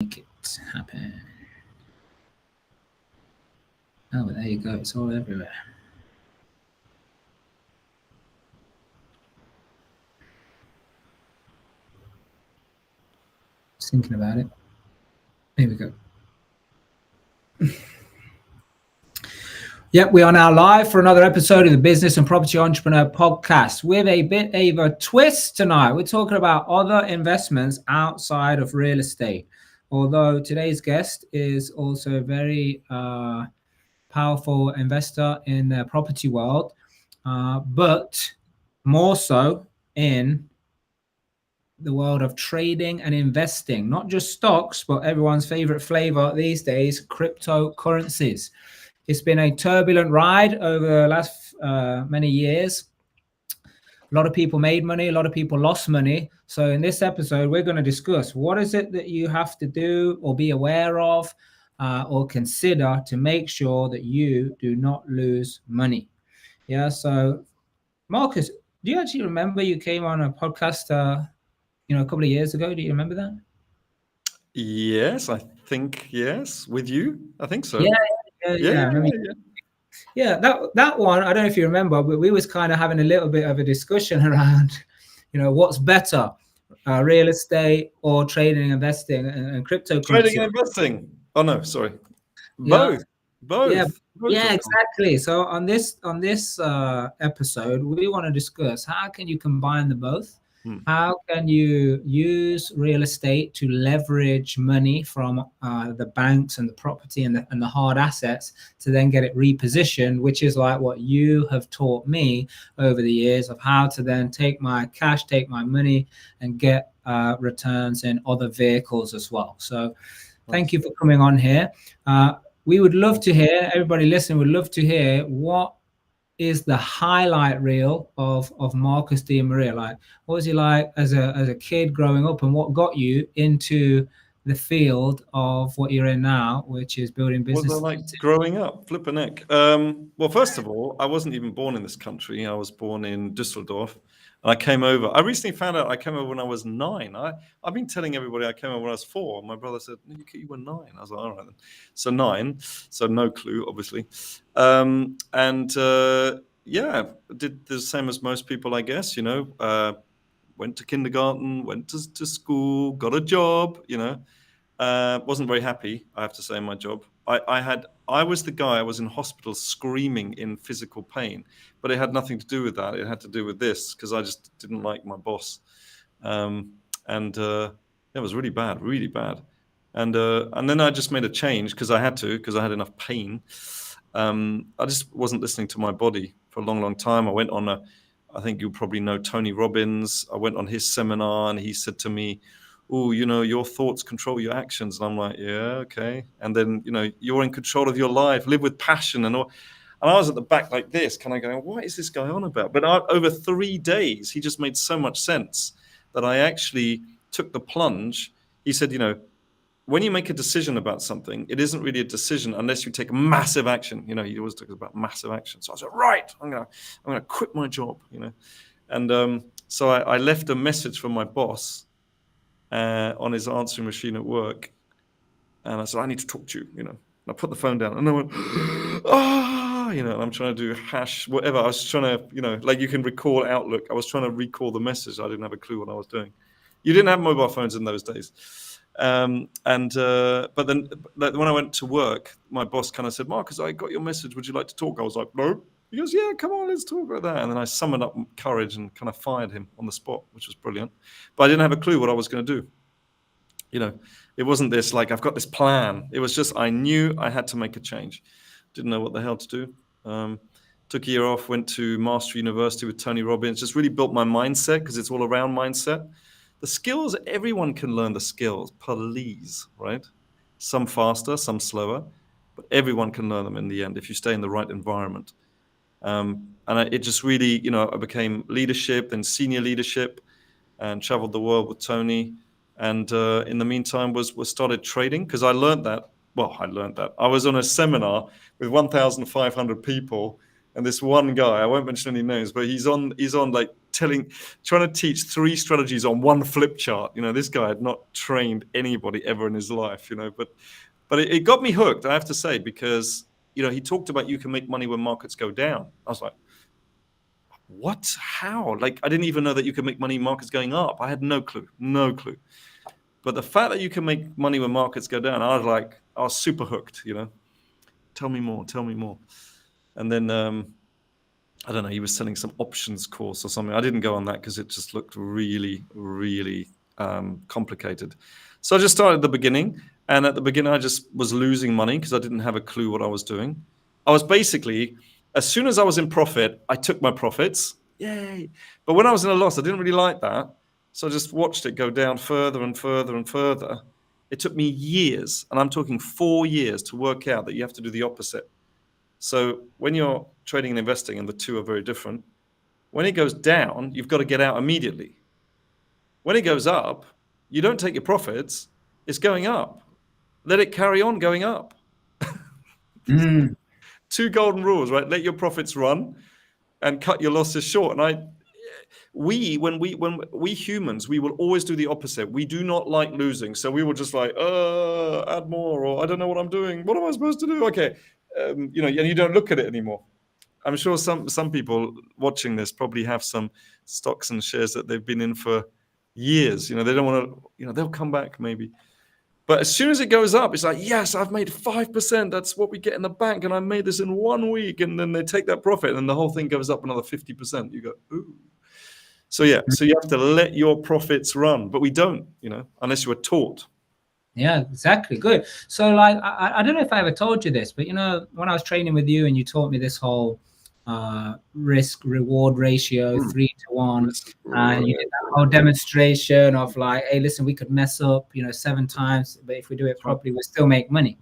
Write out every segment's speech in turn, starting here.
Make it happen. Oh, there you go. It's all everywhere. Just thinking about it. Here we go. Yep, we are now live for another episode of the Business and Property Entrepreneur Podcast with a bit of a twist tonight. We're talking about other investments outside of real estate. Although today's guest is also a very powerful investor in the property world, but more so in the world of trading and investing, not just stocks, but everyone's favorite flavor these days, cryptocurrencies. It's been a turbulent ride over the last many years. A lot of people made money, a lot of people lost money. So in this episode, we're going to discuss what is it that you have to do or be aware of or consider to make sure that you do not lose money. Yeah. So Marcus, do you actually remember you came on a podcast, a couple of years ago? Do you remember that? Yes, I think yes. With you, I think so. Yeah. I remember. Yeah, that one, I don't know if you remember, but we was kind of having a little bit of a discussion around, what's better, real estate or trading and investing and cryptocurrency. Trading and investing. Oh no, sorry. Yeah. Both. Yeah, Both yeah, of them. exactly. So on this episode, we want to discuss how can you combine the both? How can you use real estate to leverage money from the banks and the property and the hard assets to then get it repositioned, which is like what you have taught me over the years of how to then take my cash, take my money, and get returns in other vehicles as well. So thank you for coming on here. We would love to hear, everybody listening would love to hear, what is the highlight reel of Marcus Di Maria? Like, what was he like as a kid growing up, and what got you into the field of what you're in now, which is building business? What was I like growing up? Flippin' heck. Well, first of all, I wasn't even born in this country. I was born in Düsseldorf. And I came over. I recently found out I came over when I was 9. I've been telling everybody I came over when I was 4. My brother said, no, you were 9. I was like, all right then. So 9. So no clue, obviously. Yeah, did the same as most people, I guess, went to kindergarten, went to school, got a job, wasn't very happy, I have to say, in my job. I was the guy, I was in hospital screaming in physical pain, but it had nothing to do with that. It had to do with this, because I just didn't like my boss. It was really bad, really bad. And then I just made a change because I had to, because I had enough pain. I just wasn't listening to my body for a long, long time. I went on I think you probably know Tony Robbins. I went on his seminar and he said to me, oh, your thoughts control your actions. And I'm like, yeah, okay. And then, you're in control of your life, live with passion and all. And I was at the back like this, kind of going, what is this guy on about? But over 3 days, he just made so much sense that I actually took the plunge. He said, when you make a decision about something, it isn't really a decision unless you take massive action. He always talks about massive action. So I said, right, I'm gonna quit my job. And so I left a message from my boss on his answering machine at work, and I said, I need to talk to you. And I put the phone down, and I went, and I'm trying to do hash whatever. I was trying to, like you can recall Outlook. I was trying to recall the message. I didn't have a clue what I was doing. You didn't have mobile phones in those days. But then when I went to work, my boss kind of said, Marcus, I got your message. Would you like to talk? I was like, no. He goes, yeah, come on, let's talk about that. And then I summoned up courage and kind of fired him on the spot, which was brilliant. But I didn't have a clue what I was going to do. It wasn't this like, I've got this plan. It was just, I knew I had to make a change. Didn't know what the hell to do. Took a year off, went to Master University with Tony Robbins, just really built my mindset because it's all around mindset. The skills, everyone can learn the skills, please, right? Some faster, some slower, but everyone can learn them in the end if you stay in the right environment. It just really, I became leadership and senior leadership and traveled the world with Tony. And in the meantime was started trading because I learned that. I was on a seminar with 1,500 people And this one guy, I won't mention any names, but he's on like trying to teach 3 strategies on one flip chart. This guy had not trained anybody ever in his life, but it got me hooked, I have to say, because, he talked about you can make money when markets go down. I was like, what? How? Like, I didn't even know that you could make money markets going up. I had no clue. But the fact that you can make money when markets go down, I was super hooked, Tell me more. And then, I don't know, he was selling some options course or something. I didn't go on that because it just looked really, really complicated. So I just started at the beginning. And at the beginning, I just was losing money because I didn't have a clue what I was doing. I was basically, as soon as I was in profit, I took my profits. Yay. But when I was in a loss, I didn't really like that. So I just watched it go down further and further and further. It took me years, and I'm talking 4 years, to work out that you have to do the opposite. So when you're trading and investing, and the two are very different, when it goes down, you've got to get out immediately. When it goes up, you don't take your profits. It's going up. Let it carry on going up. 2 golden rules, right? Let your profits run and cut your losses short. And when we humans, we will always do the opposite. We do not like losing. So we will just like, add more, or I don't know what I'm doing. What am I supposed to do? Okay. And you don't look at it anymore. I'm sure some people watching this probably have some stocks and shares that they've been in for years. They don't want to, they'll come back maybe. But as soon as it goes up, it's like, yes, I've made 5%. That's what we get in the bank. And I made this in 1 week. And then they take that profit and the whole thing goes up another 50%. You go, ooh. So you have to let your profits run. But we don't, unless you were taught. Yeah, exactly. Good. So like, I don't know if I ever told you this, but when I was training with you and you taught me this whole risk reward ratio, 3 to 1, and you did that whole demonstration of like, hey, listen, we could mess up 7 times, but if we do it properly, we'll still make money.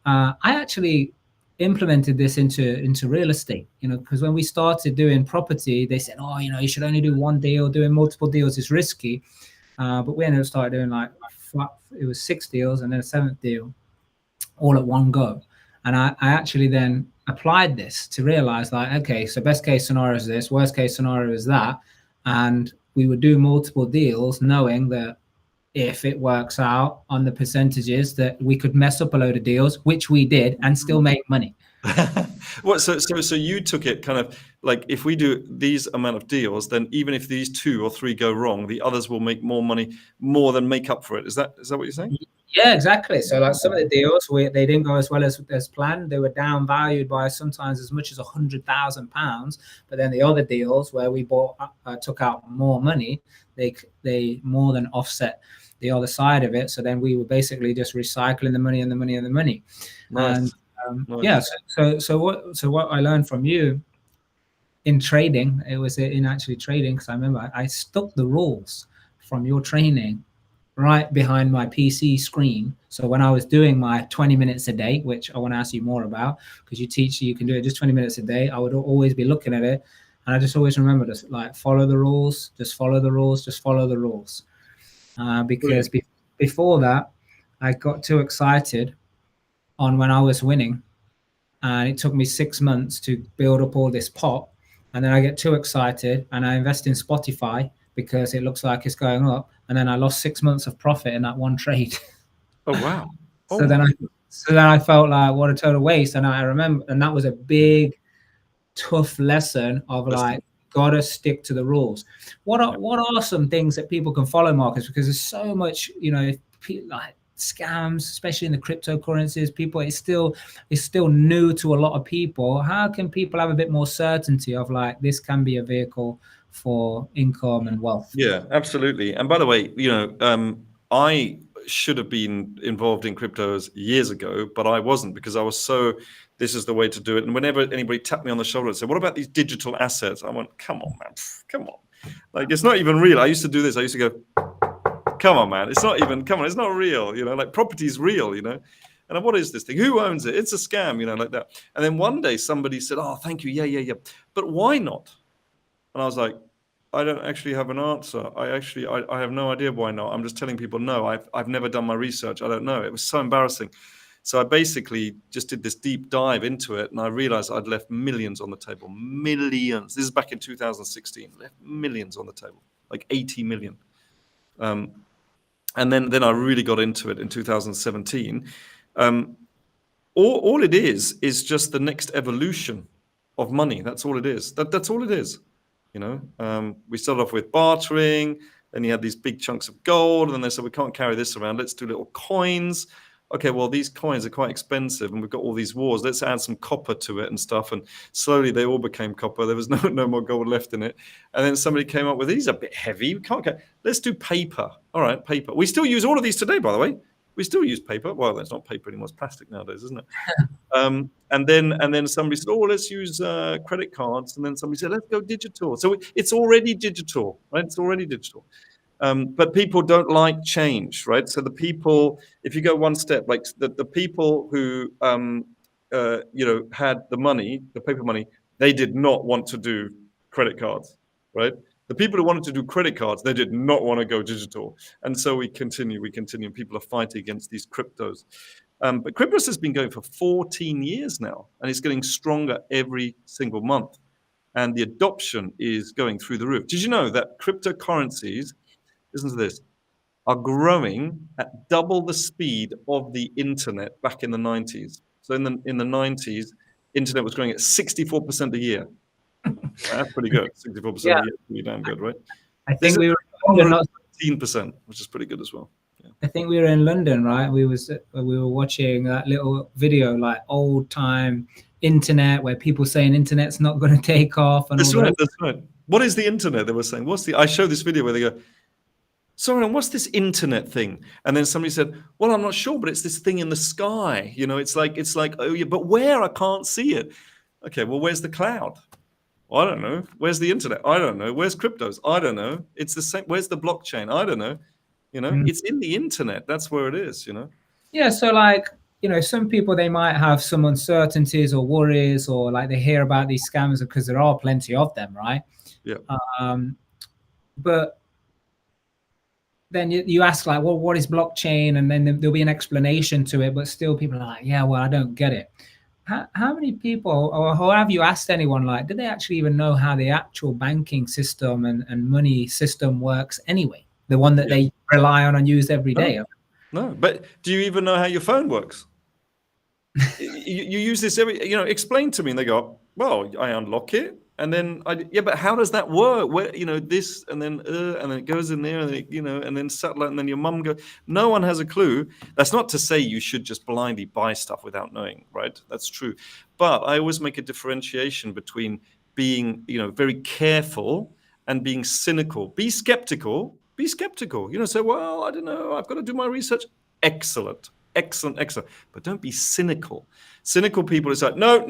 I actually implemented this into real estate, because when we started doing property, they said, oh, you should only do 1 deal. Doing multiple deals is risky. But we ended up started doing like, it was 6 deals and then a 7th deal all at one go. And I actually then applied this to realize like, okay, so best case scenario is this, worst case scenario is that. And we would do multiple deals knowing that if it works out on the percentages that we could mess up a load of deals, which we did, and still make money. What? So you took it kind of like, if we do these amount of deals, then even if these 2 or 3 go wrong, the others will make more money, more than make up for it. Is that what you're saying? Yeah, exactly. So like some of the deals, they didn't go as well as planned. They were down valued by sometimes as much as £100,000. But then the other deals where we took out more money, they more than offset the other side of it. So then we were basically just recycling the money and the money and the money. Nice. And Nice. yeah, so what I learned from you in trading, it was in actually trading, because I remember I stuck the rules from your training right behind my PC screen. So when I was doing my 20 minutes a day, which I want to ask you more about, because you can do it just 20 minutes a day, I would always be looking at it, and I just always remember this, like, follow the rules, just follow the rules, just follow the rules. Because before that, I got too excited on when I was winning, and it took me 6 months to build up all this pot, and then I get too excited and I invest in Spotify because it looks like it's going up, and then I lost 6 months of profit in that one trade. Oh wow. So then I felt like, what a total waste. And I remember, and that was a big tough lesson of like, gotta stick to the rules. What are some things that people can follow, Marcus? Because there's so much, like scams, especially in the cryptocurrencies. People, it's still new to a lot of people. How can people have a bit more certainty of like, this can be a vehicle for income and wealth? Yeah, absolutely. And by the way, I should have been involved in cryptos years ago, but I wasn't, because I was so, this is the way to do it. And whenever anybody tapped me on the shoulder and said, what about these digital assets? I went, come on, man, come on. Like, it's not even real. I used to do this. I used to go, come on, man. It's not real. Like, property's real, And what is this thing? Who owns it? It's a scam, like that. And then one day somebody said, oh, thank you. Yeah. But why not? And I was like, I don't actually have an answer. I have no idea why not. I'm just telling people, no, I've never done my research. I don't know. It was so embarrassing. So I basically just did this deep dive into it, and I realized I'd left millions on the table. Millions. This is back in 2016. Left millions on the table, like 80 million. And then I really got into it in 2017. All it is just the next evolution of money. That's all it is. That's all it is. You know, we started off with bartering, then you had these big chunks of gold, and then they said, we can't carry this around. Let's do little coins. Okay, well, these coins are quite expensive, and we've got all these wars. Let's add some copper to it and stuff. And slowly they all became copper. There was no more gold left in it. And then somebody came up with, these are a bit heavy. We can't go. Let's do paper. All right, paper. We still use all of these today, by the way. We still use paper. Well, it's not paper anymore. It's plastic nowadays, isn't it? And then somebody said, oh, let's use credit cards. And then somebody said, let's go digital. So it's already digital, right? It's already digital. But people don't like change, right? So the people, if you go one step, like the people who, had the money, the paper money, they did not want to do credit cards, right? The people who wanted to do credit cards, they did not want to go digital. And so we continue. People are fighting against these cryptos. But cryptos has been going for 14 years now, and it's getting stronger every single month. And the adoption is going through the roof. Did you know that cryptocurrencies, listen to this, are growing at double the speed of the internet back in the 90s? So in the 90s, internet was growing at 64% a year. That's pretty good. 64% a year, pretty damn good, right? I think we were in London, 15%, which is pretty good as well. Yeah. I think we were in London, right? We were watching that little video, like old time internet, where people saying internet's not going to take off. And that's right. That's right. What is the internet? They were saying. I showed this video where they go, sorry, and what's this internet thing? And then somebody said, well, I'm not sure, but it's this thing in the sky. You know, it's like, oh yeah, but where? I can't see it. Okay, well, where's the cloud? I don't know. Where's the internet? I don't know. Where's cryptos? I don't know. It's the same. Where's the blockchain? I don't know. You know, It's in the internet. That's where it is, you know? Yeah. So like, some people, they might have some uncertainties or worries, or like they hear about these scams because there are plenty of them, right? Yeah. But then you ask like, well, what is blockchain? And then there'll be an explanation to it, but still people are like, yeah, well, I don't get it. How many people, or how have you asked anyone, like, do they actually even know how the actual banking system and money system works anyway? The one that they rely on and use every day. No, but do you even know how your phone works? you use this explain to me. And they go, well, I unlock it. And then but how does that work? Where, this, and then it goes in there, and and then satellite, and then your mum goes. No one has a clue. That's not to say you should just blindly buy stuff without knowing, right? That's true. But I always make a differentiation between being, very careful and being cynical. Be skeptical. Say, well, I don't know. I've got to do my research. Excellent. But don't be cynical. Cynical people is like, no.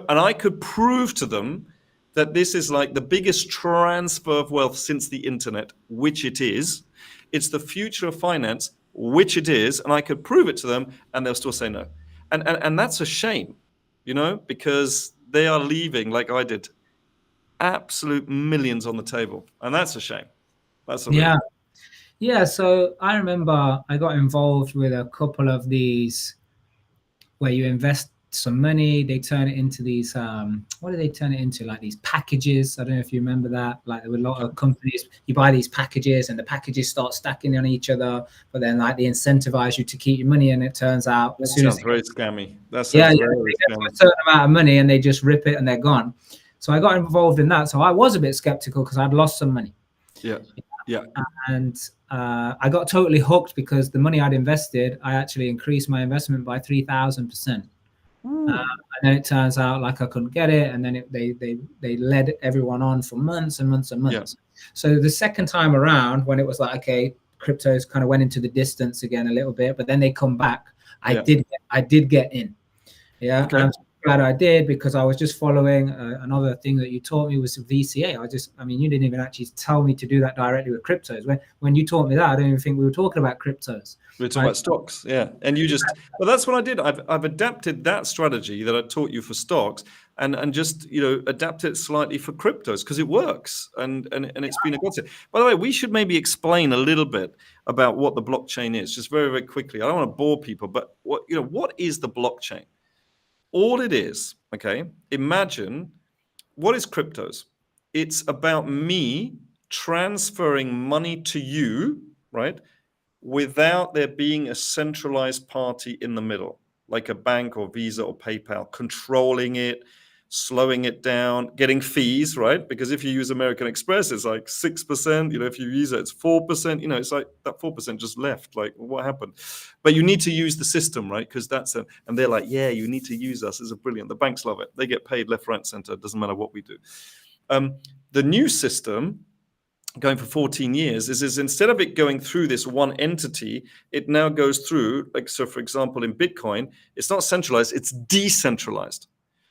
And I could prove to them that this is like the biggest transfer of wealth since the internet, which it is. It's the future of finance, which it is. And I could prove it to them, and they'll still say no. And that's a shame, because they are leaving, like I did, absolute millions on the table. And that's a shame. Yeah. So I remember I got involved with a couple of these where you invest some money, they turn it into these what do they turn it into, like these packages? I don't know if you remember that. Like there were a lot of companies, you buy these packages and the packages start stacking on each other, but then like they incentivize you to keep your money, and it turns out that sounds very scammy. That sounds very scammy. A certain amount of money and they just rip it and they're gone. So I got involved in that. So I was a bit skeptical because I'd lost some money. Yeah. And I got totally hooked because the money I'd invested, I actually increased my investment by 3,000%. And then it turns out like I couldn't get it, and then they led everyone on for months and months and months. So the second time around, when it was like, okay, cryptos kind of went into the distance again a little bit, but then they come back. I did get in. Yeah. Okay. And I'm glad I did, because I was just following another thing that you taught me was VCA. You didn't even actually tell me to do that directly with cryptos. When you taught me that, I don't even think we were talking about cryptos. We were talking about stocks, yeah. And you just, well, that's what I did. I've adapted that strategy that I taught you for stocks. and just adapt it slightly for cryptos because it works and it's been a godsend. By the way, we should maybe explain a little bit about what the blockchain is, just very, very quickly. I don't want to bore people, but what is the blockchain? All it is, okay, imagine, what is cryptos? It's about me transferring money to you, right, without there being a centralized party in the middle, like a bank or Visa or PayPal, controlling it, slowing it down, getting fees, right? Because if you use American Express, it's like 6%. If you use it, it's 4%. It's like that 4% just left. Like, what happened? But you need to use the system, right? Because and they're like, yeah, you need to use us. It's brilliant. The banks love it. They get paid left, right, center. It doesn't matter what we do. The new system, going for 14 years, is instead of it going through this one entity, it now goes through, like, so for example, in Bitcoin, it's not centralized, it's decentralized.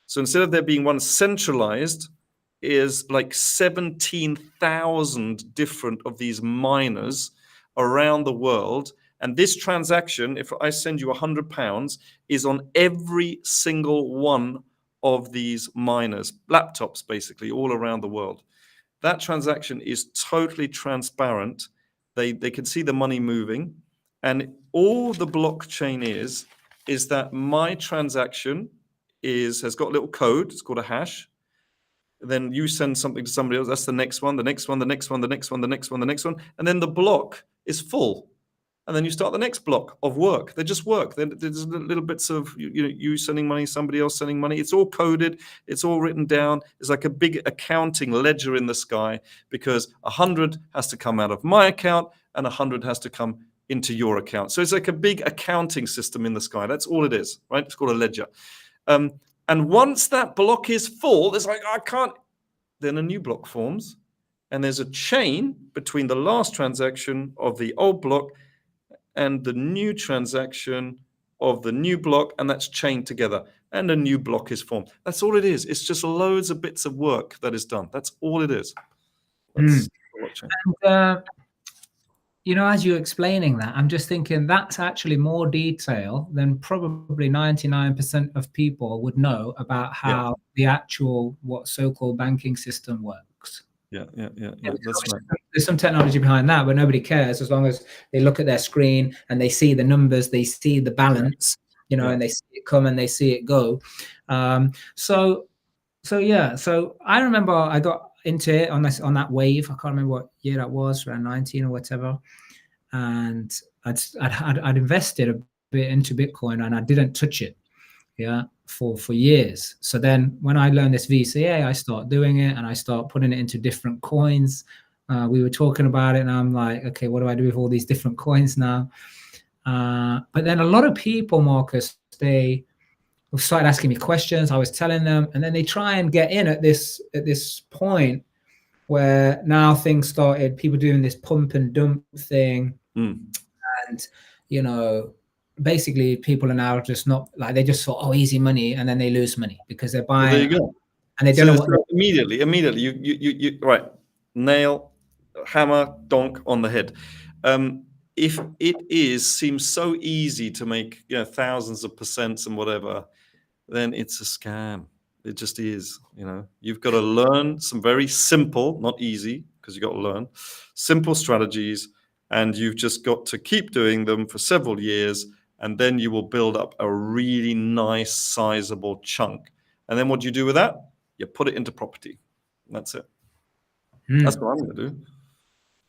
So instead of there being one centralized, is like 17,000 different of these miners around the world. And this transaction, if I send you £100, is on every single one of these miners, laptops basically, all around the world. That transaction is totally transparent. They can see the money moving. And all the blockchain is that my transaction has got a little code. It's called a hash. Then you send something to somebody else. That's the next one, the next one, the next one, the next one, the next one, the next one. And then the block is full. And then you start the next block of work. They just work. There's little bits of you sending money, somebody else sending money. It's all coded. It's all written down. It's like a big accounting ledger in the sky, because 100 has to come out of my account and 100 has to come into your account. So it's like a big accounting system in the sky. That's all it is, right? It's called a ledger. And once that block is full, it's like, I can't. Then a new block forms, and there's a chain between the last transaction of the old block and the new transaction of the new block, and that's chained together, and a new block is formed. That's all it is. It's just loads of bits of work that is done. That's all it is. That's blockchain. And, as you're explaining that, I'm just thinking that's actually more detail than probably 99% of people would know about how the actual, what so-called banking system works. Yeah. That's right. There's some technology behind that, but nobody cares as long as they look at their screen and they see the numbers, they see the balance, and they see it come and they see it go. So I remember I got into it on that wave. I can't remember what year that was, around 19 or whatever. And I'd invested a bit into Bitcoin and I didn't touch it. For years. So then when I learned this VCA, I start doing it and I start putting it into different coins. We were talking about it and I'm like, okay, what do I do with all these different coins now? But then a lot of people, Marcus, they started asking me questions. I was telling them, and then they try and get in at this point where now things started, people doing this pump and dump thing. And, basically people are now just not like, they just thought, easy money, and then they lose money because they're buying. Well, there you go. And they don't know what. Immediately, you right, nail, hammer, donk on the head. If it seems so easy to make thousands of percents and whatever, then it's a scam. It just is. You've got to learn some very simple, not easy, because you got to learn simple strategies, and you've just got to keep doing them for several years. And then you will build up a really nice, sizable chunk. And then what do you do with that? You put it into property. That's it. That's what I'm going to do.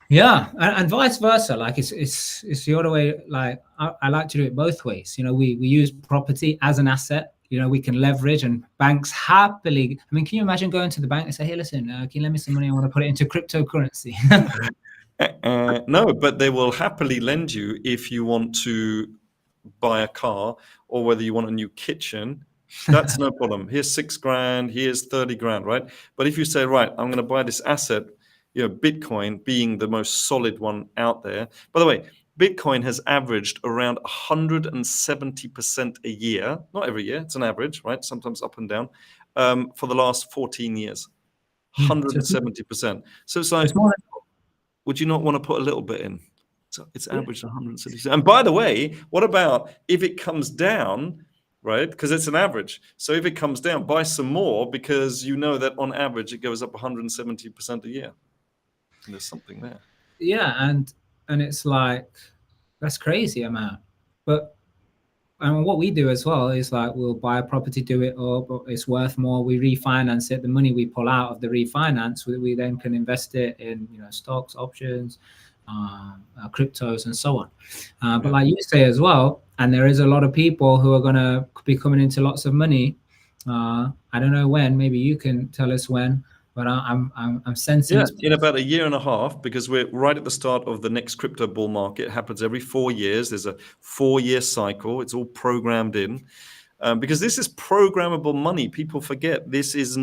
Yeah, and vice versa. Like it's the other way. Like I like to do it both ways. We use property as an asset. We can leverage, and banks happily. I mean, can you imagine going to the bank and say, "Hey, listen, can you lend me some money? I want to put it into cryptocurrency." No, but they will happily lend you if you want to buy a car, or whether you want a new kitchen. That's no problem. Here's $6,000, here's 30 grand, right? But if you say, right, I'm going to buy this asset, Bitcoin being the most solid one out there. By the way, Bitcoin has averaged around 170% a year, not every year, it's an average, right? Sometimes up and down, for the last 14 years, 170%. So it's like, would you not want to put a little bit in? So it's averaged 170. And by the way, what about if it comes down right? Because it's an average. So if it comes down, buy some more, because you know that on average it goes up 170% a year. And there's something there. Yeah, and it's like that's crazy amount. But and what we do as well is like we'll buy a property, do it up, but it's worth more. We refinance it. The money we pull out of the refinance, we then can invest it in stocks, options, cryptos, and so on. But like you say as well, and there is a lot of people who are going to be coming into lots of money. I don't know when. Maybe you can tell us when. But I'm sensing it's in about a year and a half, because we're right at the start of the next crypto bull market. It happens every 4 years. There's a 4-year cycle. It's all programmed in, because this is programmable money. People forget this is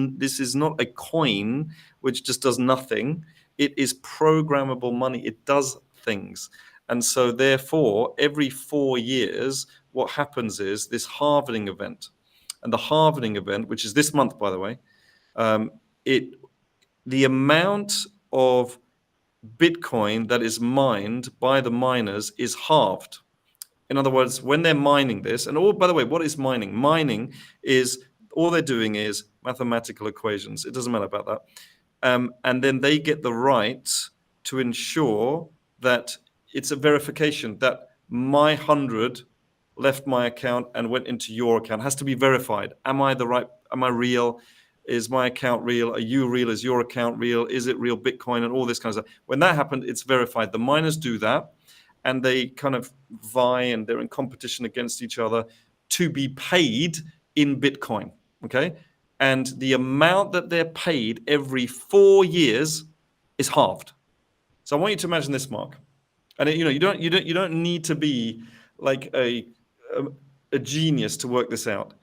not a coin which just does nothing. It is programmable money. It does things. And so therefore, every 4 years, what happens is this halvening event. And the halvening event, which is this month, by the way, the amount of Bitcoin that is mined by the miners is halved. In other words, when they're mining this, and by the way, what is mining? Mining is all they're doing is mathematical equations. It doesn't matter about that. And then they get the right to ensure that it's a verification that my 100 left my account and went into your account. It has to be verified. Am I real? Is my account real? Are you real? Is your account real? Is it real Bitcoin? And all this kind of stuff. When that happened, it's verified. The miners do that, and they kind of vie, and they're in competition against each other to be paid in Bitcoin. Okay, and the amount that they're paid every 4 years is halved. So I want you to imagine this, Mark. And you don't need to be like a genius to work this out.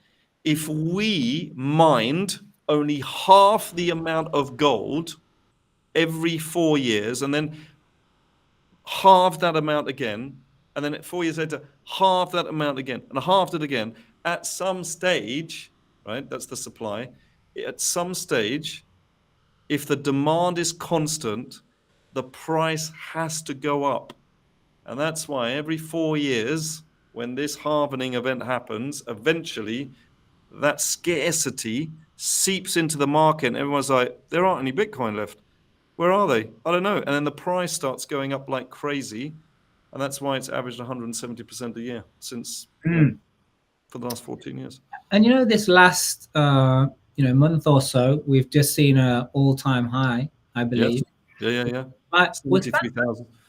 If we mined only half the amount of gold every 4 years, and then halve that amount again, and then 4 years later, halve that amount again, and halved it again, at some stage, right? That's the supply. At some stage, if the demand is constant, the price has to go up. And that's why every 4 years, when this halvening event happens, eventually that scarcity seeps into the market, and everyone's like, there aren't any Bitcoin left. Where are they? I don't know. And then the price starts going up like crazy. And that's why it's averaged 170% a year since for the last 14 years. And this last month or so, we've just seen an all-time high, I believe. Yes. Yeah.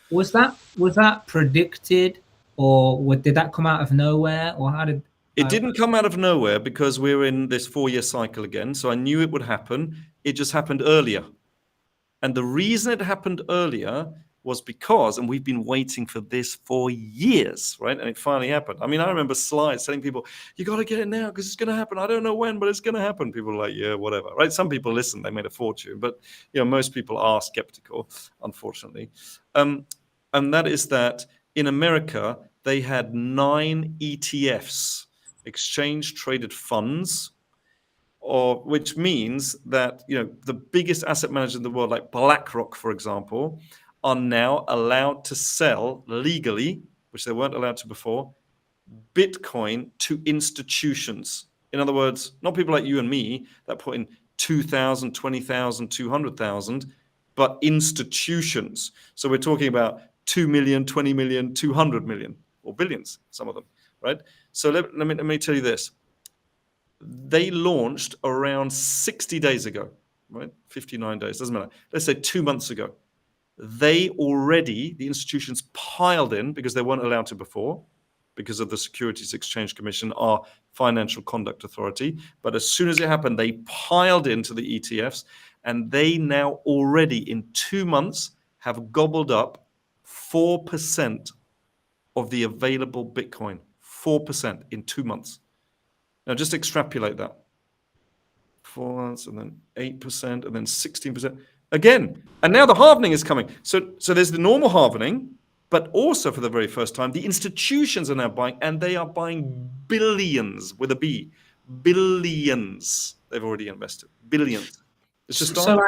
Was that predicted, or did that come out of nowhere, or how did it didn't come out of nowhere, because we're in this 4-year cycle again. So I knew it would happen. It just happened earlier. And the reason it happened earlier was because, and we've been waiting for this for years, right? And it finally happened. I mean, I remember slides telling people, you got to get it now because it's going to happen. I don't know when, but it's going to happen. People are like, yeah, whatever, right? Some people listen, they made a fortune, but most people are skeptical, unfortunately. And that is that in America, they had 9 ETFs, exchange traded funds, which means that the biggest asset managers in the world, like BlackRock, for example, are now allowed to sell legally, which they weren't allowed to before, Bitcoin to institutions. In other words, not people like you and me that put in 2,000, 20,000, 200,000, but institutions. So we're talking about 2 million, 20 million, 200 million, or billions, some of them, right? So let me tell you this. They launched around 60 days ago, right? 59 days, doesn't matter. Let's say 2 months ago. The institutions piled in, because they weren't allowed to before, because of the Securities Exchange Commission, our financial conduct authority. But as soon as it happened, they piled into the ETFs, and they now already in 2 months have gobbled up 4% of the available Bitcoin. 4% in 2 months. Now just extrapolate that. 4 months, and then 8%, and then 16%. Again, and now the halvening is coming. So there's the normal halvening, but also for the very first time, the institutions are now buying, and they are buying billions with a B. Billions they've already invested. Billions. It's just starting.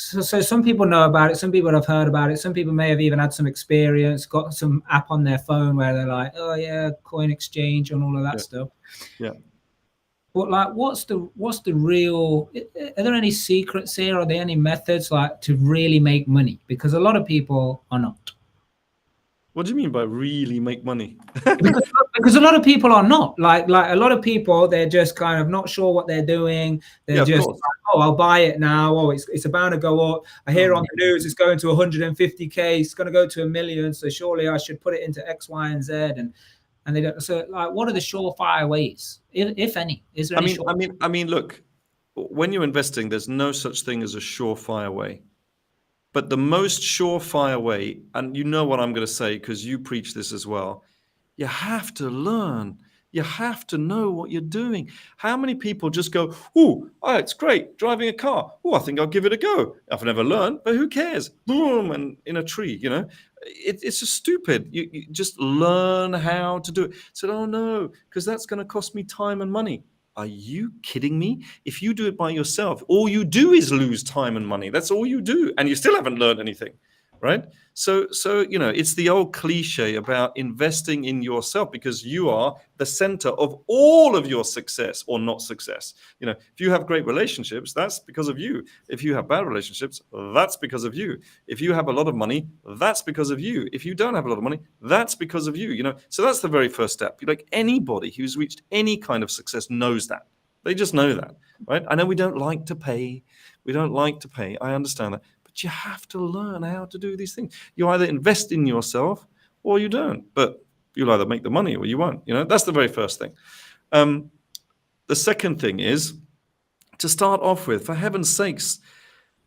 so some people know about it, some people have heard about it, some people may have even had some experience, got some app on their phone where they're like, oh yeah, coin exchange and all of that stuff. Yeah. But like, what's the real? Are there any secrets here? Are there any methods like to really make money? Because a lot of people are not. What do you mean by really make money? because a lot of people are not like a lot of people, they're just kind of not sure what they're doing. They're just like, oh, I'll buy it now. Oh, it's about to go up. I hear on the news it's going to 150K. It's going to go to 1 million. So surely I should put it into X, Y, and Z. And they don't. So like, what are the surefire ways, if any? Is there any? I mean, look, when you're investing, there's no such thing as a surefire way. But the most surefire way, and you know what I'm going to say because you preach this as well, you have to learn. You have to know what you're doing. How many people just go, oh, it's great, driving a car. Oh, I think I'll give it a go. I've never learned, but who cares? Boom, and in a tree, you know. It's just stupid. You just learn how to do it. So, oh no, because that's going to cost me time and money. Are you kidding me? If you do it by yourself, all you do is lose time and money. That's all you do. And you still haven't learned anything, right? So you know, it's the old cliche about investing in yourself because you are the center of all of your success or not success. You know, if you have great relationships, that's because of you. If you have bad relationships, that's because of you. If you have a lot of money, that's because of you. If you don't have a lot of money, that's because of you. You know, so that's the very first step. Like anybody who's reached any kind of success knows that. They just know that, right? I know we don't like to pay. We don't like to pay. I understand that. But you have to learn how to do these things. You either invest in yourself or you don't. But you'll either make the money or you won't. You know, that's the very first thing. The second thing is to start off with, for heaven's sakes,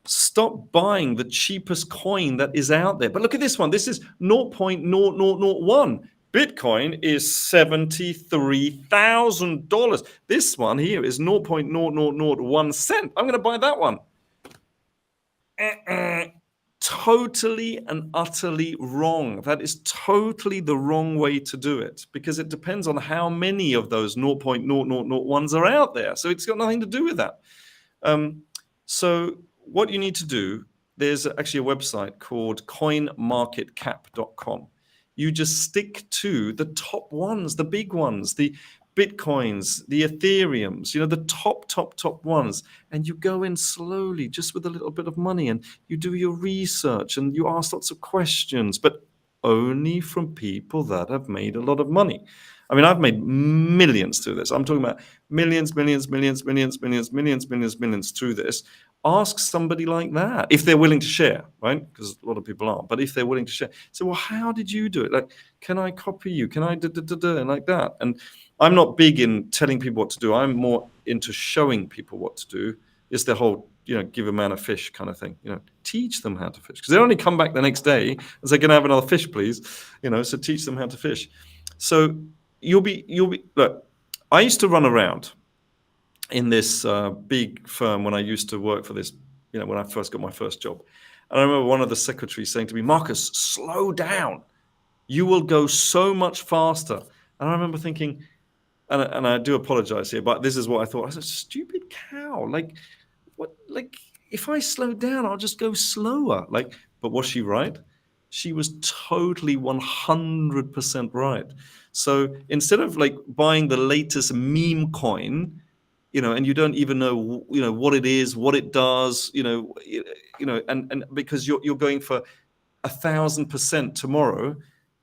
stop buying the cheapest coin that is out there. But look at this one. This is 0.0001. Bitcoin is $73,000. This one here is 0.0001 cent. I'm going to buy that one. Totally and utterly wrong. That is totally the wrong way to do it because it depends on how many of those 0.0001s are out there. So it's got nothing to do with that. So what you need to do, there's actually a website called coinmarketcap.com. You just stick to the top ones, the big ones, the Bitcoins, the Ethereums, you know, the top ones. And you go in slowly, just with a little bit of money, and you do your research and you ask lots of questions, but only from people that have made a lot of money. I mean, I've made millions through this. I'm talking about millions through this. Ask somebody like that if they're willing to share, right? Because a lot of people aren't. But if they're willing to share, so well, how did you do it? Like, can I copy you? Can I and like that? And I'm not big in telling people what to do. I'm more into showing people what to do. It's the whole, you know, give a man a fish kind of thing. You know, teach them how to fish because they only come back the next day and say, "Can I have another fish, please?" You know, so teach them how to fish. So you'll be. Look, I used to run around in this big firm when I used to work for this, you know, when I first got my first job. And I remember one of the secretaries saying to me, Marcus, slow down. You will go so much faster. And I remember thinking, and I do apologize here, but this is what I thought. I said, stupid cow. Like, what? Like, if I slow down, I'll just go slower. Like, but was she right? She was totally 100% right. So instead of like buying the latest meme coin, you know, and you don't even know, you know, what it is, what it does, and because you're going for 1,000% tomorrow,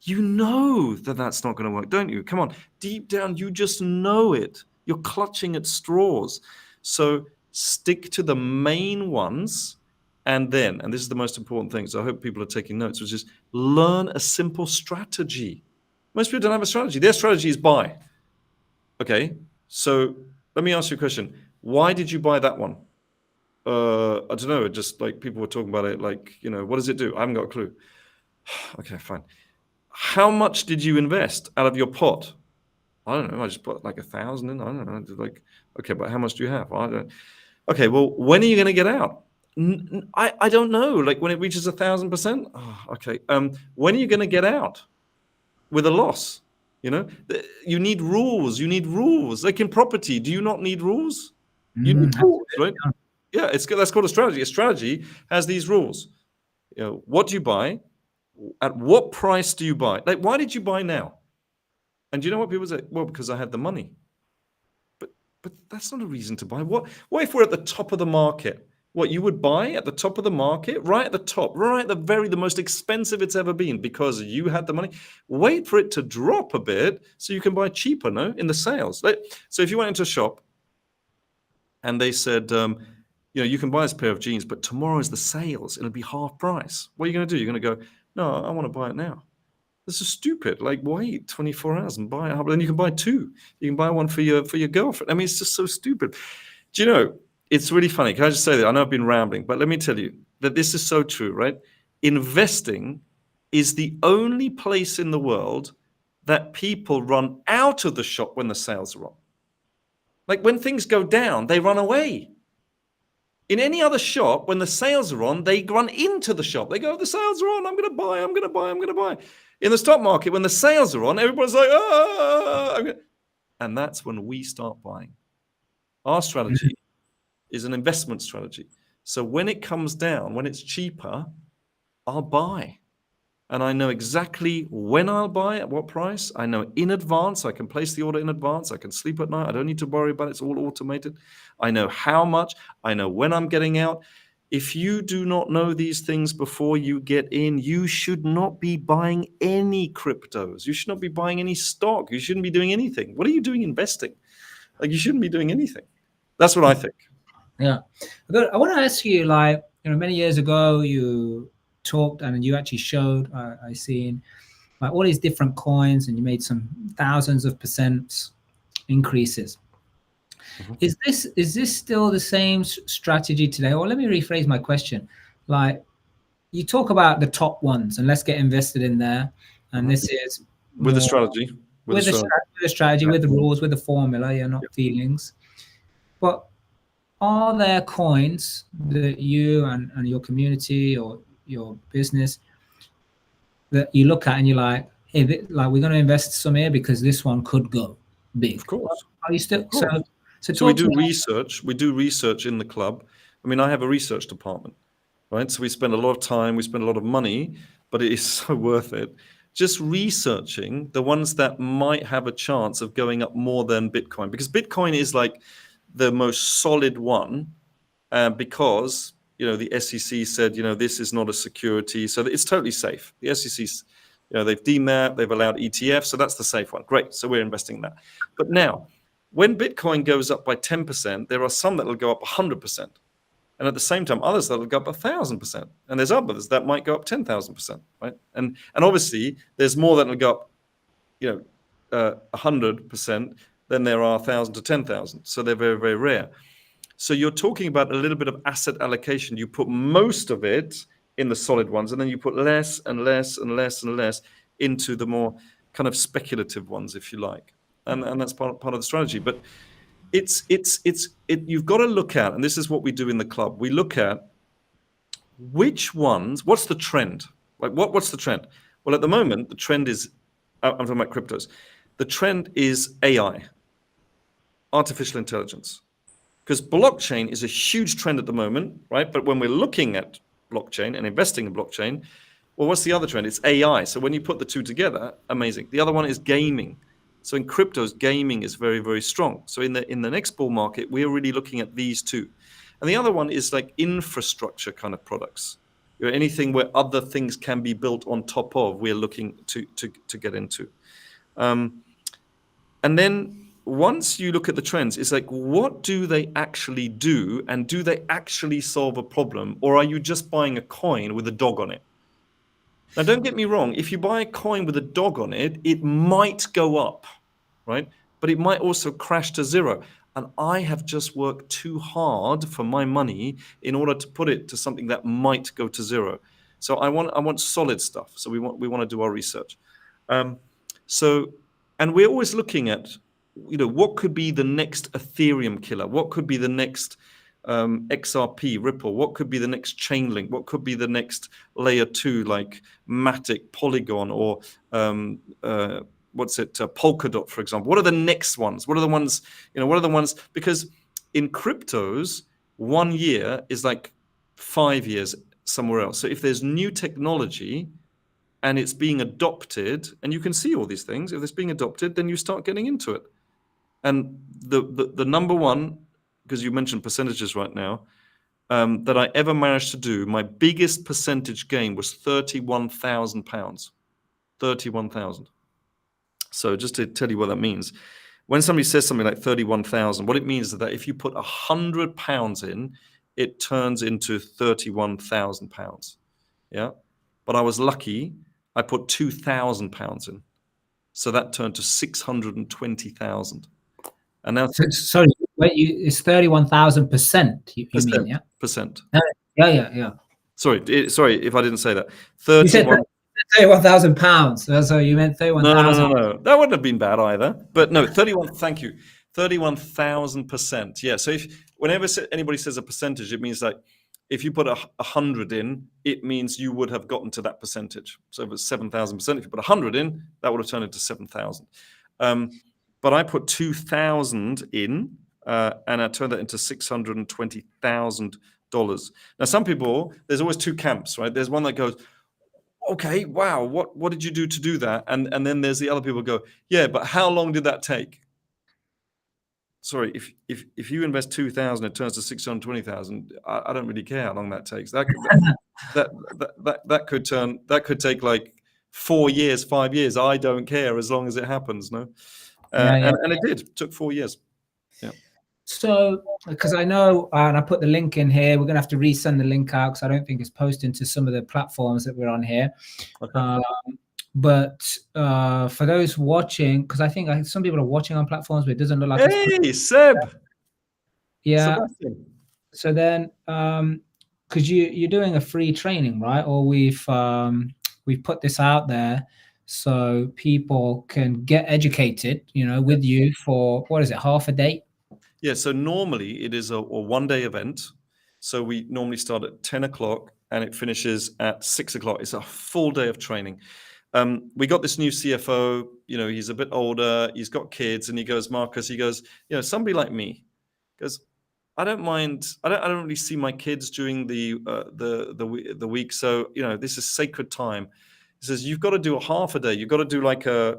you know that that's not going to work, don't you? Come on, deep down, you just know it. You're clutching at straws. So stick to the main ones, and this is the most important thing. So I hope people are taking notes, which is learn a simple strategy. Most people don't have a strategy. Their strategy is buy. Okay, so let me ask you a question. Why did you buy that one? I don't know. Just like people were talking about it, like, you know, what does it do? I haven't got a clue. Okay, fine. How much did you invest out of your pot? I don't know. I just put like 1,000 in. I don't know. Like, okay, but how much do you have? I don't. Okay, well, when are you going to get out? I don't know. Like when it reaches 1,000%. Oh, okay. When are you going to get out with a loss? You know, you need rules. You need rules. Like in property, do you not need rules? You need rules, right? Yeah, that's called a strategy. A strategy has these rules. What do you buy? At what price do you buy? Like, why did you buy now? And you know what people say? Well, because I had the money. But that's not a reason to buy. What if we're at the top of the market? What you would buy at the top of the market, right at the top, right at the most expensive it's ever been because you had the money. Wait for it to drop a bit so you can buy cheaper, no? In the sales. So if you went into a shop and they said, you can buy this pair of jeans, but tomorrow is the sales. It'll be half price. What are you going to do? You're going to go, no, I want to buy it now. This is stupid. Like, wait 24 hours and buy it. Then you can buy two. You can buy one for your girlfriend. I mean, it's just so stupid. Do you know, it's really funny. Can I just say that? I know I've been rambling, but let me tell you that this is so true, right? Investing is the only place in the world that people run out of the shop when the sales are on. Like when things go down, they run away. In any other shop, when the sales are on, they run into the shop. They go, the sales are on. I'm going to buy. I'm going to buy. I'm going to buy. In the stock market, when the sales are on, everybody's like, and that's when we start buying. Our strategy is an investment strategy. So when it comes down, when it's cheaper, I'll buy. And I know exactly when I'll buy, at what price. I know in advance. I can place the order in advance. I can sleep at night. I don't need to worry about it. It's all automated. I know how much. I know when I'm getting out. If you do not know these things before you get in, you should not be buying any cryptos. You should not be buying any stock. You shouldn't be doing anything. What are you doing investing? Like, you shouldn't be doing anything. That's what I think. Yeah. I want to ask you, like, many years ago, you talked and you actually showed, I seen like all these different coins, and you made some thousands of % increases. Mm-hmm. Is this still the same strategy today? Or let me rephrase my question. Like, you talk about the top ones and let's get invested in there. And this is with the strategy. With the strategy, with the rules, with the formula, not feelings. But are there coins that you and your community or your business that you look at and you're like, hey, we're going to invest some here because this one could go big? Of course. Are you still so we do research. We do research in the club. I mean, I have a research department, right? So we spend a lot of time, we spend a lot of money, but it is so worth it. Just researching the ones that might have a chance of going up more than Bitcoin, because Bitcoin is like the most solid one, because the SEC said this is not a security, so it's totally safe. The SEC, they've deemed that, they've allowed ETFs, so that's the safe one. Great, so we're investing in that. But now, when Bitcoin goes up by 10%, there are some that will go up 100%, and at the same time, others that will go up 1,000%, and there's others that might go up 10,000%, right? And obviously, there's more that will go up, 100%. Then there are 1,000 to 10,000. So they're very, very rare. So you're talking about a little bit of asset allocation. You put most of it in the solid ones, and then you put less and less and less and less into the more kind of speculative ones, if you like. And that's part of the strategy. But you've got to look at, and this is what we do in the club. We look at which ones, what's the trend? Like what's the trend? Well, at the moment, the trend is, I'm talking about cryptos. The trend is AI. Artificial intelligence, because blockchain is a huge trend at the moment, right? But when we're looking at blockchain and investing in blockchain, well, what's the other trend? It's AI. So when you put the two together, amazing. The other one is gaming. So in cryptos, gaming is very, very strong. So in the next bull market, we're really looking at these two. And the other one is like infrastructure kind of products. Anything where other things can be built on top of, we're looking to get into. And then once you look at the trends, it's like, what do they actually do? And do they actually solve a problem? Or are you just buying a coin with a dog on it? Now, don't get me wrong. If you buy a coin with a dog on it, it might go up, right? But it might also crash to zero. And I have just worked too hard for my money in order to put it to something that might go to zero. So I want solid stuff. So we want to do our research. And we're always looking at, what could be the next Ethereum killer? What could be the next XRP, Ripple? What could be the next Chainlink? What could be the next layer 2, like Matic, Polygon, or Polkadot, for example? What are the next ones? What are the ones, because in cryptos, 1 year is like 5 years somewhere else. So if there's new technology and it's being adopted, and you can see all these things, if it's being adopted, then you start getting into it. And the number one, because you mentioned percentages right now, that I ever managed to do, my biggest percentage gain was £31,000. 31,000. So just to tell you what that means, when somebody says something like 31,000, what it means is that if you put £100 in, it turns into £31,000. Yeah. But I was lucky, I put £2,000 in. So that turned to 620,000. And now, sorry, wait, it's 31,000%. You mean, yeah? Percent. Yeah. Sorry if I didn't say that. You said £31,000. So you meant 31,000. No. That wouldn't have been bad either. But no, 31. Thank you. 31,000%. Yeah. So whenever anybody says a percentage, it means like if you put 100 in, it means you would have gotten to that percentage. So if it's 7,000%, if you put 100 in, that would have turned into 7,000. But I put 2,000 in, and I turned that into $620,000. Now, some people, there's always two camps, right? There's one that goes, okay, wow, what did you do to do that? And then there's the other people who go, yeah, but how long did that take? Sorry, if you invest 2,000, it turns to 620,000. I don't really care how long that takes. That could take like 4 years, 5 years. I don't care as long as it happens. No, and it did. It took 4 years. Yeah. So, because I know, and I put the link in here, we're going to have to resend the link out because I don't think it's posted to some of the platforms that we're on here. Okay. But for those watching, because I think some people are watching on platforms, but it doesn't look like. Hey, Seb. Yeah. Sebastian. So then, because you're doing a free training, right? Or we've put this out there so people can get educated, with you for, what is it, half a day? Yeah, so normally it is a one-day event. So we normally start at 10 o'clock and it finishes at 6 o'clock. It's a full day of training. We got this new CFO, he's a bit older, he's got kids, and he goes, Marcus, he goes, somebody like me, because I don't mind, I don't really see my kids during the week. So, this is sacred time. He says, you've got to do a half a day. You've got to do like a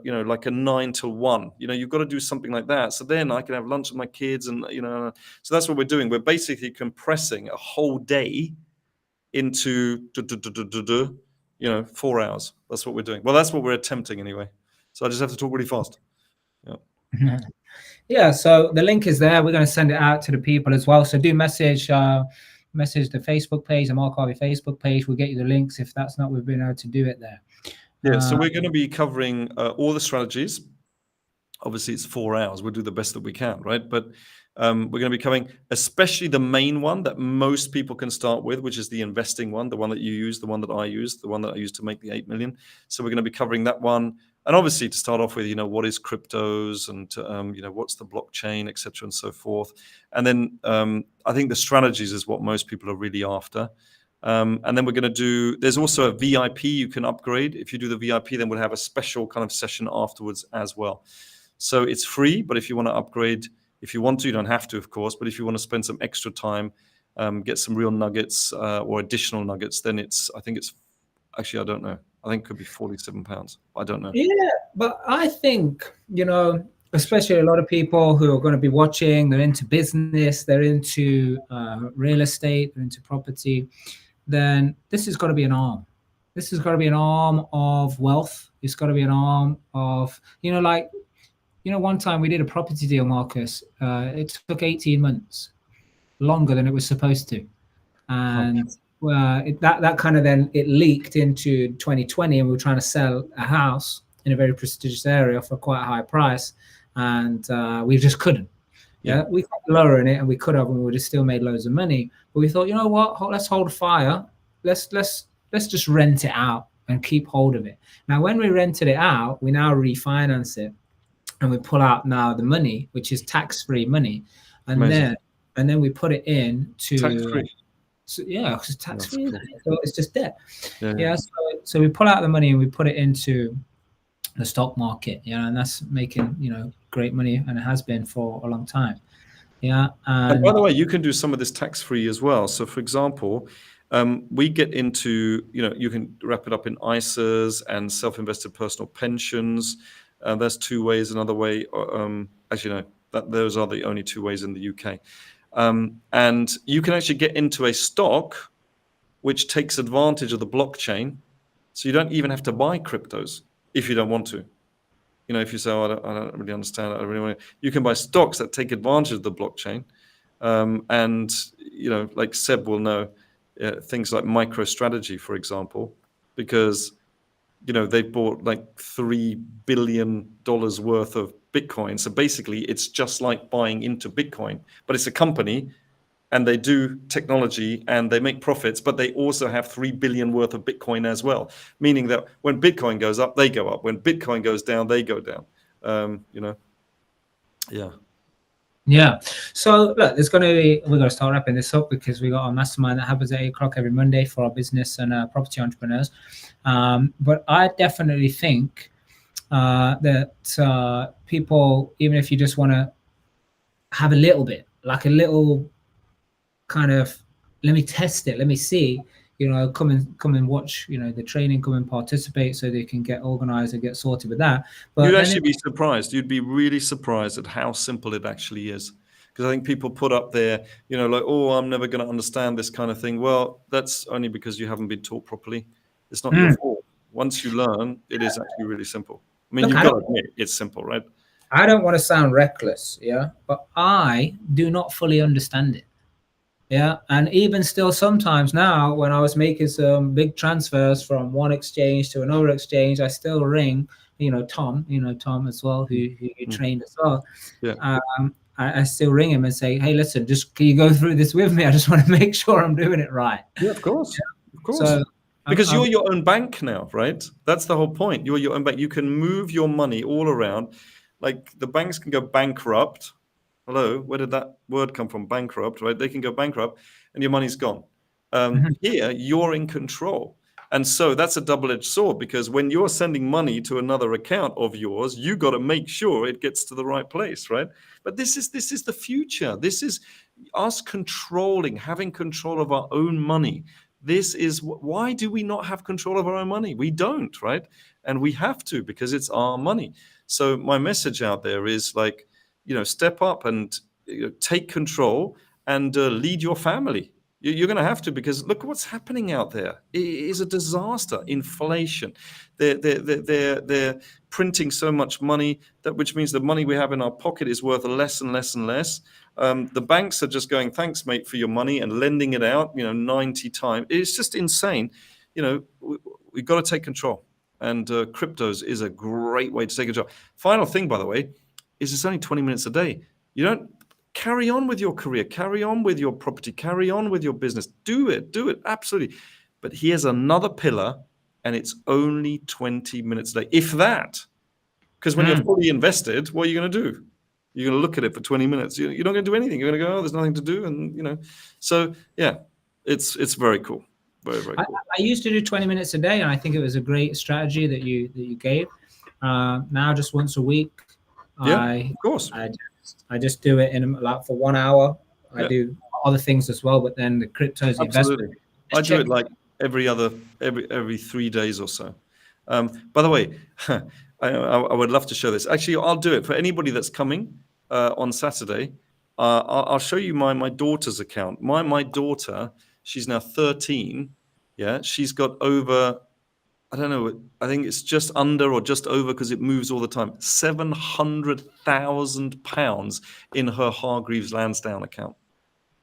9 to 1, you've got to do something like that. So then I can have lunch with my kids and, so that's what we're doing. We're basically compressing a whole day into 4 hours. That's what we're doing. Well, that's what we're attempting anyway. So I just have to talk really fast. Yeah. Yeah. So the link is there. We're going to send it out to the people as well. So do message the Facebook page, the Mark Harvey Facebook page. We'll get you the links if that's not, we've been able to do it there. Yeah. So we're going to be covering all the strategies. Obviously, it's 4 hours. We'll do the best that we can, right? But we're going to be covering especially the main one that most people can start with, which is the investing one, the one that you use, the one that I use, the one that I used to make the 8 million. So we're going to be covering that one. And obviously to start off with, what is cryptos and, what's the blockchain, et cetera, and so forth. And then I think the strategies is what most people are really after. And then we're going to do, there's also a VIP you can upgrade. If you do the VIP, then we'll have a special kind of session afterwards as well. So it's free, but if you want to upgrade, if you want to, you don't have to, of course, but if you want to spend some extra time, get some real nuggets or additional nuggets, then I think it's actually, I don't know. I think it could be £47. I don't know. Yeah, but I think, especially a lot of people who are going to be watching, they're into business, they're into real estate, they're into property, then this has got to be an arm. This has got to be an arm of wealth. It's got to be an arm of, one time we did a property deal, Marcus. It took 18 months, longer than it was supposed to. And that kind of then it leaked into 2020, and we were trying to sell a house in a very prestigious area for quite a high price. And we just couldn't. Yeah, we got lower in it, and we could have, and we would have still made loads of money. But we thought, you know what? Let's hold fire. Let's just rent it out and keep hold of it. Now, when we rented it out, we now refinance it, and we pull out now the money, which is tax-free money, and then we put it in to tax-free. So, yeah, because it's tax-free, so it's just debt. Yeah. So we pull out the money and we put it into the stock market, and that's making great money, and it has been for a long time. Yeah. And by the way, you can do some of this tax-free as well. So for example, we get into, you can wrap it up in ISAs and self-invested personal pensions. That's two ways. Another way, actually, no, those are the only two ways in the UK. And you can actually get into a stock which takes advantage of the blockchain. So you don't even have to buy cryptos if you don't want to. If you say, oh, I don't really understand, I don't really want to, you can buy stocks that take advantage of the blockchain. And, like Seb will know, things like MicroStrategy, for example, because, they bought like $3 billion worth of Bitcoin. So basically, it's just like buying into Bitcoin, but it's a company and they do technology and they make profits, but they also have 3 billion worth of Bitcoin as well, meaning that when Bitcoin goes up, they go up. When Bitcoin goes down, they go down. Yeah. Yeah. So look, we're going to start wrapping this up because we got our mastermind that happens at 8 o'clock every Monday for our business and property entrepreneurs. But I definitely think that people, even if you just want to have a little bit, like a little kind of, let me test it, let me see, come and watch, the training, come and participate so they can get organized and get sorted with that. But you'd actually be surprised. You'd be really surprised at how simple it actually is. Because I think people put up there, like, oh, I'm never going to understand this kind of thing. Well, that's only because you haven't been taught properly. It's not your fault. Once you learn, it is actually really simple. I mean, you've got to admit it's simple, right? I don't want to sound reckless, but I do not fully understand it. Yeah. And even still, sometimes now when I was making some big transfers from one exchange to another exchange, I still ring, Tom, Tom as well, who you trained as well. Yeah. I still ring him and say, hey, listen, can you go through this with me? I just want to make sure I'm doing it right. Yeah, of course. Yeah. Of course. So, because you're your own bank now, right? That's the whole point. You're your own bank. You can move your money all around. Like the banks can go bankrupt. Hello, where did that word come from? Bankrupt, right? They can go bankrupt and your money's gone. Here, you're in control. And so that's a double-edged sword, because when you're sending money to another account of yours, you got to make sure it gets to the right place, right? But this is the future. This is us having control of our own money. This is why do we not have control of our own money? We don't, right? And we have to, because it's our money. So my message out there is like, step up and take control and lead your family. You're going to have to, because look at what's happening out there. It is a disaster. Inflation. They're printing so much money, which means the money we have in our pocket is worth less and less and less. The banks are just going, thanks, mate, for your money, and lending it out, 90 times. It's just insane. We've got to take control. And cryptos is a great way to take control. Final thing, by the way, is it's only 20 minutes a day. You don't carry on with your career, carry on with your property, carry on with your business. Do it, absolutely. But here's another pillar, and it's only 20 minutes a day, if that. Because when you're fully invested, what are you going to do? You're going to look at it for 20 minutes. You're not going to do anything. You're going to go, oh, there's nothing to do. And, so yeah, it's very cool. Very, very cool. I used to do 20 minutes a day, and I think it was a great strategy that you gave. Now just once a week. Yeah, of course. I just do it in like for 1 hour. I do other things as well, but then the cryptos, investment. I do it like every 3 days or so. By the way, I would love to show this. Actually, I'll do it for anybody that's coming on Saturday. I'll show you my daughter's account. My daughter, she's now 13. Yeah, she's got over, I don't know, I think it's just under or just over, because it moves all the time, £700,000 in her Hargreaves Lansdown account.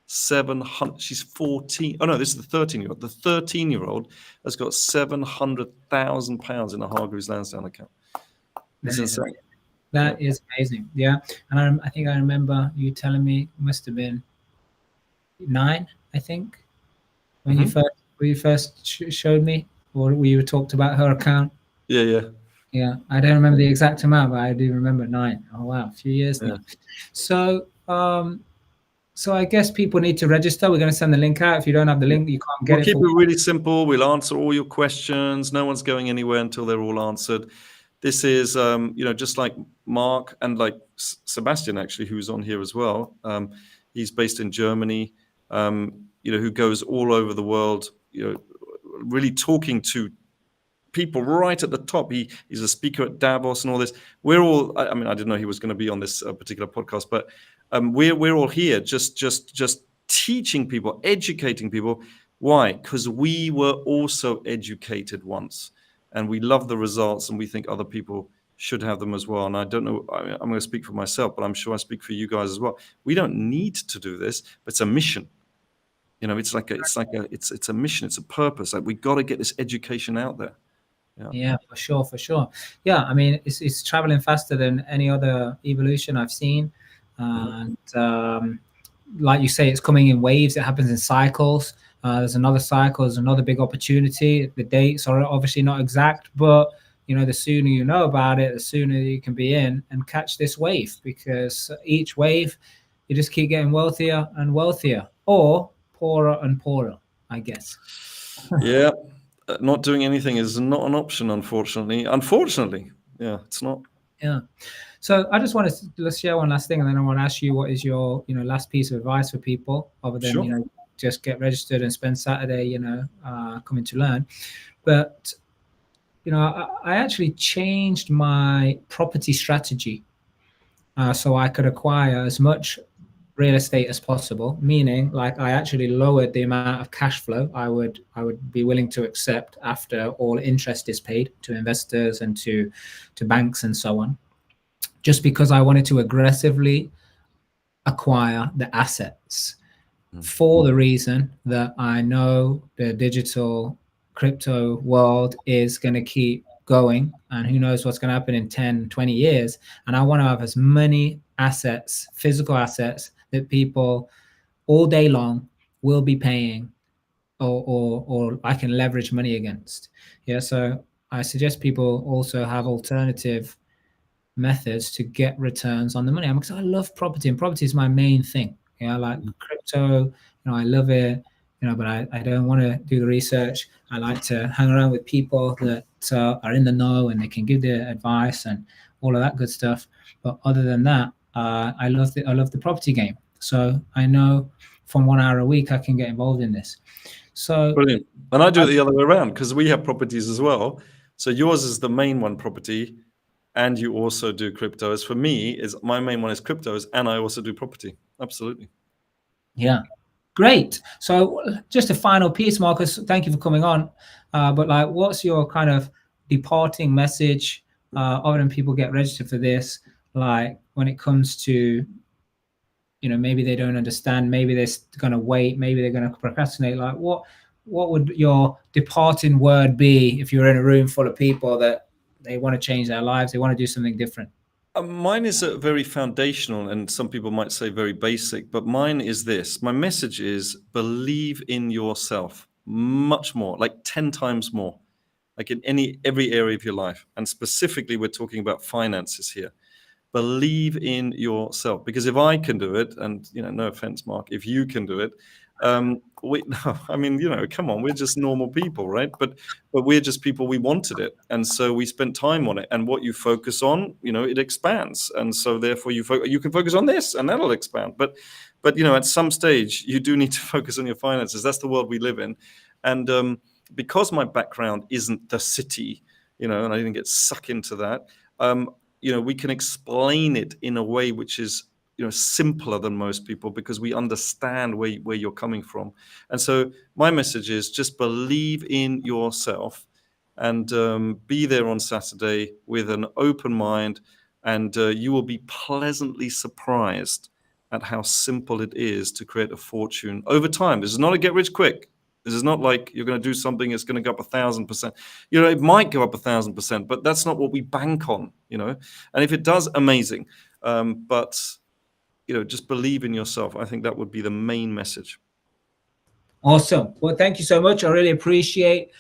700. She's 14. Oh no, this is the 13-year-old. The 13-year-old has got £700,000 in a Hargreaves Lansdown account. It's insane. That is amazing. Yeah, and I think I remember you telling me it must have been 9. I think when you first showed me. Or we talked about her account. Yeah. I don't remember the exact amount, but I do remember 9. Oh wow, a few years now. So I guess people need to register. We're going to send the link out. If you don't have the link, you can't get it. We'll keep it really simple. We'll answer all your questions. No one's going anywhere until they're all answered. This is, just like Mark and like Sebastian, actually, who's on here as well. He's based in Germany, who goes all over the world, really talking to people right at the top. He's a speaker at Davos and all this. We're all, I didn't know he was going to be on this particular podcast, but we're all here just teaching people, educating people. Why? Because we were also educated once, and we love the results, and we think other people should have them as well. And I don't know, I'm going to speak for myself, but I'm sure I speak for you guys as well. We don't need to do this, but it's a mission. It's a mission. It's a purpose. Like, we got to get this education out there. Yeah, for sure. Yeah, I mean, it's traveling faster than any other evolution I've seen, and like you say, it's coming in waves. It happens in cycles. There's another cycle. There's another big opportunity. The dates are obviously not exact, but the sooner you know about it, the sooner you can be in and catch this wave, because each wave, you just keep getting wealthier and wealthier, or poorer and poorer, I guess. Yeah. Not doing anything is not an option, unfortunately. Yeah, it's not. Yeah. So I just wanted to, let's share one last thing, and then I want to ask you, what is your last piece of advice for people, other than Sure. just get registered and spend Saturday coming to learn. But I actually changed my property strategy so I could acquire as much real estate as possible, meaning, like, I actually lowered the amount of cash flow I would be willing to accept after all interest is paid to investors and to banks and so on, just because I wanted to aggressively acquire the assets, for the reason that I know the digital crypto world is going to keep going, and who knows what's going to happen in 10, 20 years. And I want to have as many assets, physical assets, that people all day long will be paying, or I can leverage money against. Yeah. So I suggest people also have alternative methods to get returns on the money. Because I love property, and property is my main thing. Like crypto, I love it, but I don't want to do the research. I like to hang around with people that are in the know, and they can give their advice and all of that good stuff. But other than that, I love the property game. So I know from 1 hour a week I can get involved in this. So brilliant. And I do it the other way around, because we have properties as well. So yours is the main one, property, and you also do crypto. As for me, is my main one is cryptos, and I also do property. Absolutely. Yeah. Great. So just a final piece, Marcus, thank you for coming on. But like, what's your kind of departing message, other than people get registered for this, like when it comes to, maybe they don't understand, maybe they're going to wait, maybe they're going to procrastinate. Like, what would your departing word be if you're in a room full of people that they want to change their lives, they want to do something different? Mine is a very foundational, and some people might say very basic, but mine is this. My message is believe in yourself much more, like 10 times more, like in every area of your life. And specifically, we're talking about finances here. Believe in yourself, because if I can do it, and no offense, Mark, if you can do it, come on, we're just normal people, right? But we're just people, we wanted it, and so we spent time on it. And what you focus on, it expands, and so therefore you can focus on this, and that'll expand. But at some stage you do need to focus on your finances. That's the world we live in, and because my background isn't the city, and I didn't get sucked into that. We can explain it in a way which is, simpler than most people, because we understand where you're coming from. And so my message is just believe in yourself, and be there on Saturday with an open mind, and you will be pleasantly surprised at how simple it is to create a fortune over time. This is not a get rich quick. This is not like you're going to do something that's going to go up 1,000%. It might go up 1,000%, but that's not what we bank on, And if it does, amazing. But just believe in yourself. I think that would be the main message. Awesome. Well, thank you so much. I really appreciate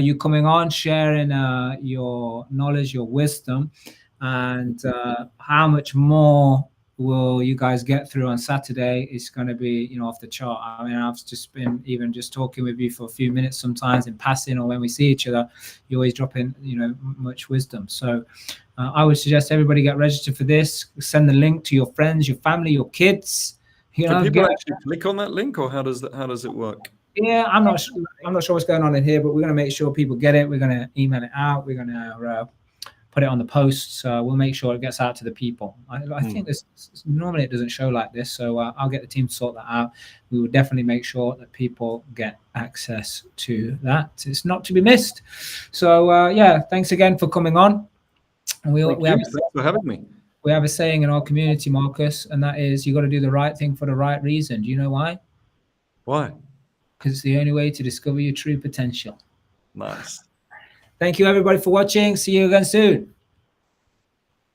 you coming on, sharing your knowledge, your wisdom, and how much more will you guys get through on Saturday is going to be, off the chart. I mean, I've just been even just talking with you for a few minutes sometimes in passing, or when we see each other, you always drop in, much wisdom. So I would suggest everybody get registered for this. Send the link to your friends, your family, your kids. Can people actually click on that link, or how does it work? Yeah, I'm not sure what's going on in here, but we're going to make sure people get it. We're going to email it out. We're going to put it on the posts. We'll make sure it gets out to the people. I think this normally it doesn't show like this, so I'll get the team to sort that out. We will definitely make sure that people get access to that. It's not to be missed. So yeah, thanks again for coming on. Thanks for having me. We have a saying in our community, Marcus, and that is you got to do the right thing for the right reason. Do you know why? Why? Because it's the only way to discover your true potential. Nice. Thank you, everybody, for watching. See you again soon.